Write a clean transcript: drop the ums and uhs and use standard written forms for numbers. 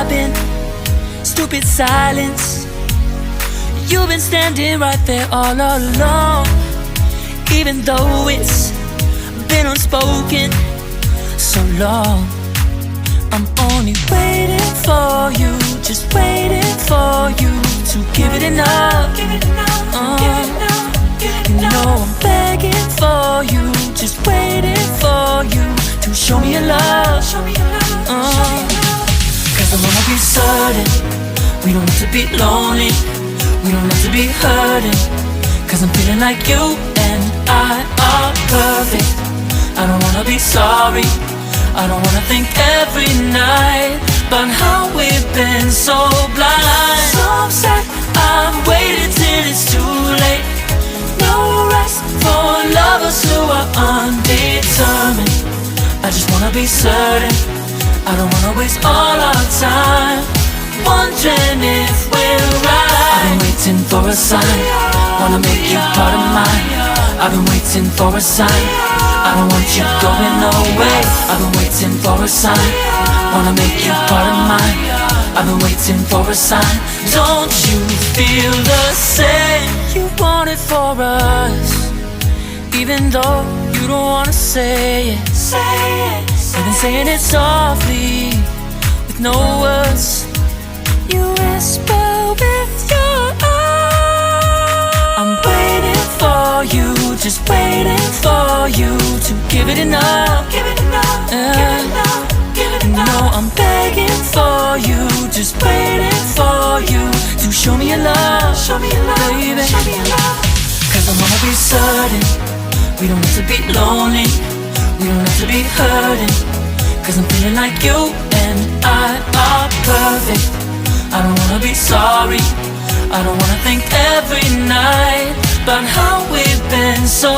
been stupid silence. You've been standing right there all along, even though it's been unspoken so long. I'm only waiting for you, just waiting for you to give it enough. You know I'm begging for you, just waiting for you to show me your love. Cause I wanna be certain we don't have to be lonely, we don't have to be hurting. Cause I'm feeling like you and I are perfect. I don't wanna be sorry, I don't wanna think every night about how we've been so blind. So upset, I've waited till it's too late. No rest for lovers who are undetermined. I just wanna be certain, I don't wanna waste all our time wondering if we're right. I've been waiting for a sign, wanna make you part of mine. I've been waiting for a sign, I don't want you going away. I've been waiting for a sign, wanna make you part of mine. I've been waiting for a sign. Don't you feel the same? You want it for us, even though you don't wanna say it. You've been saying it softly, with no words. You whisper with your eyes. I'm waiting for you, just waiting for you to give it enough. No, I'm begging for you, just waiting for you to show me your love, baby. Cause I wanna be certain we don't have to be lonely, we don't have to be hurting. Cause I'm feeling like you and I are perfect. I don't wanna be sorry, I don't wanna think every night about how we've been so